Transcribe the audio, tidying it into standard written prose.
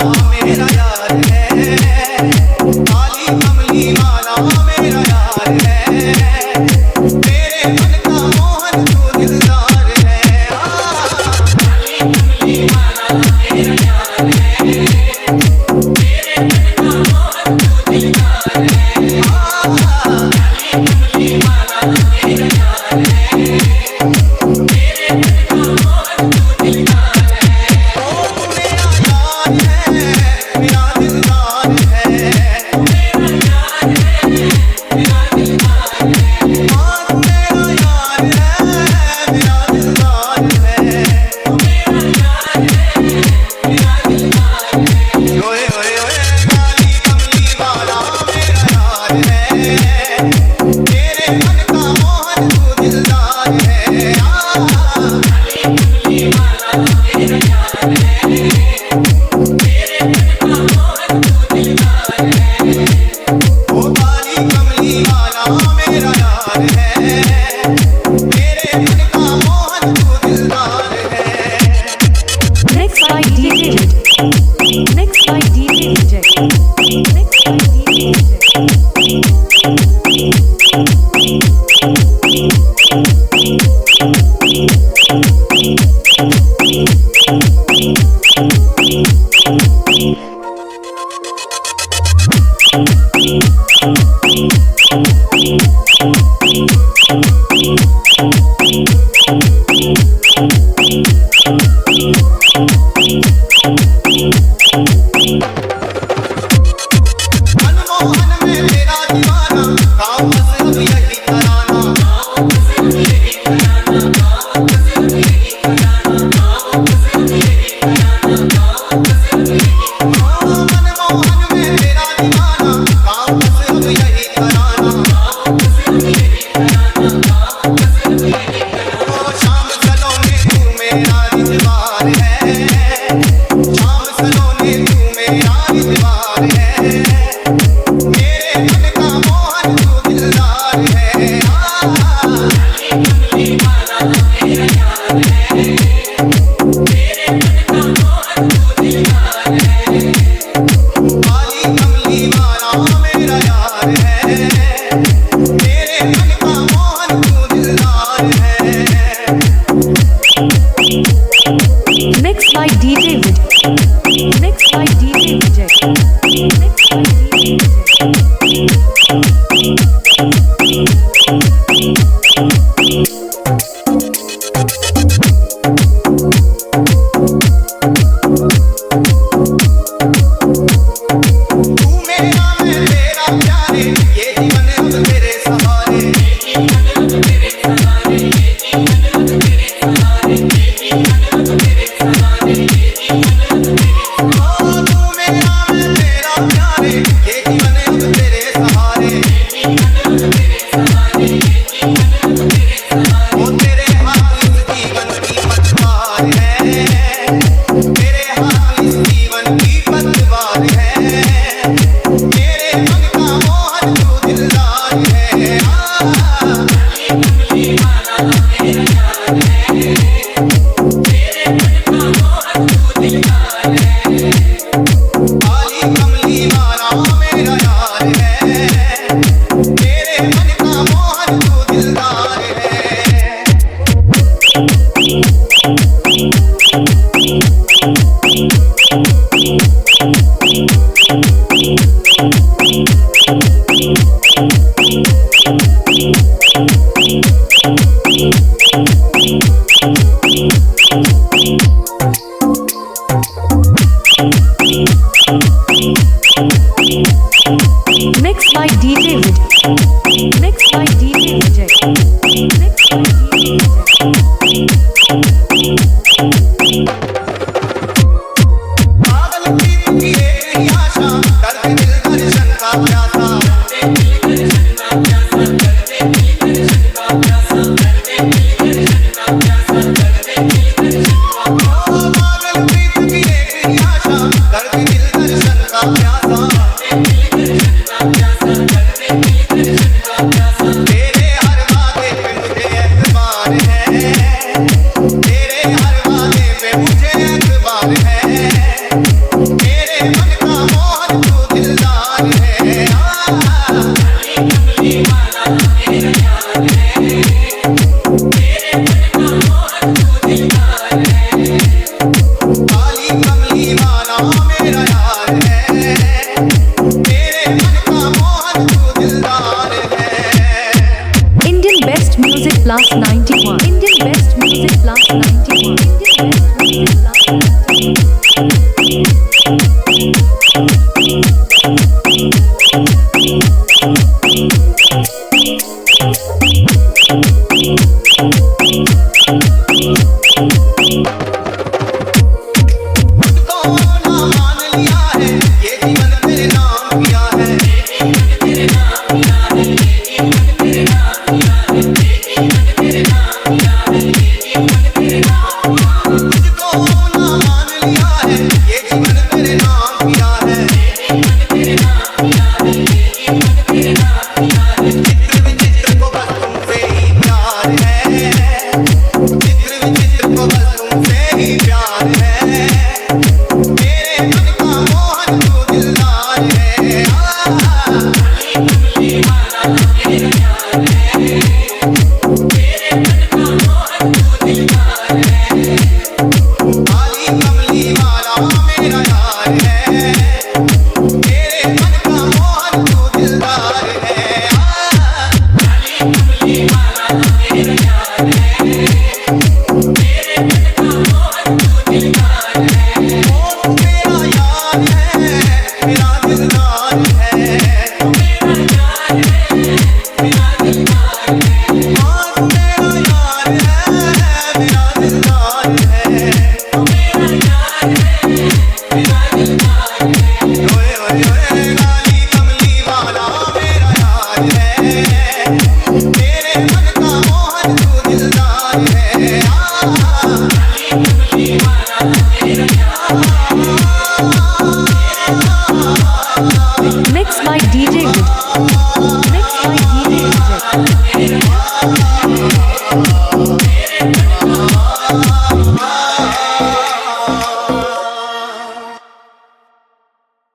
मेरा यार है, काली कमली वाला मेरा यार है, मेरे मन का मोहन तू दिलदार है। काली कमली वाला मेरा यार है, मेरे मन का मोहन तू दिलदार है। काली कमली वाला मेरा यार है, मेरे मन का मोहन तू दिलदार है। ओ तू मेरा यार है, मेरा दिलदार है, तू मेरा यार है, मेरा दिलदार है। हाँ तू मेरा यार है, मेरा दिलदार है, तू मेरा यार है, मेरा दिलदार है। ओए ओए ओए काली कमली वाला मेरा यार है, मेरे मन का मोहन तू दिलदार है। काली कमली वाला मेरा यार है, मेरे मन का मोहन तू दिलदार है। ओ काली कमली वाला मेरा यार है, मेरे मन का मोहन तू दिलदार है। Mixed by DJ Vijay. Mixed by DJ Vijay. Mixed by DJ Manmohan में तेरा दीवाना, गाँव बस अब यही तराना, गाँव बस अब यही तराना, गाँव बस अब यही तराना, गाँव बस अब यही तराना, गाँव बस अब यही। मनमोहन में तेरा दीवाना, गाँव बस अब यही तराना, गाँव बस अब यही तराना, गाँव बस अब यही तराना। ओ शाम सलोने तू मेरा रिजवार है, शाम सलोने तू मेरा रिजवार है, मेरे मन का मोहन तू दिलदार है। काली कमली वाला मेरा यार है, मेरे मन का मोहन तू दिलदार है। काली कमली वाला मेरा यार है, मेरे मन का मोहन तू दिलदार है। Mixed by DJ Vijay. Mixed by DJ Vijay. Mixed by DJ तू मेरा मैं तेरा प्यारे, ये जीवन अब तेरे सहारे, ये जीवन अब तेरे सहारे, ये जीवन अब तेरे सहारे, ये जीवन अब तेरे सहारे, ये जीवन अब तेरे सहारे। तू मेरा मैं तेरा प्यारे, ये जीवन अब तेरे सहारे, ये जीवन अब तेरे सहारे, ये जीवन अब तेरे सहारे। ओ तेरे हाथ इस जीवन की पतवार है, तेरे हाथ इस जीवन की पतवार है, मेरे मन का मोहन तू दिलदार है। काली कमली वाला मेरा यार है, मेरे मन का मोहन तू दिलदार है। काली कमली वाला मेरा यार है, मेरे मन का मोहन तू दिलदार है। Mixed by DJ Vijay. Mixed by DJ Vijay. Mixed by DJ पागल प्रीत की एक ही आशा, दर्द दिल दर्शन का प्यासा, दर्द दिल दर्शन का प्यासा, दर्द दिल दर्शन का प्यासा, दर्द दिल दर्शन का प्यासा, दर्द दिल दर्शन का प्यासा। पागल प्रीत की एक ही आशा, दर्द दिल दर्शन का प्यासा, दर्द दिल दर्शन का प्यासा, दर्द दिल दर्शन का प्यासा। तेरे हर वादे पे मुझे एतबार है, तेरे हर वादे पे मुझे यार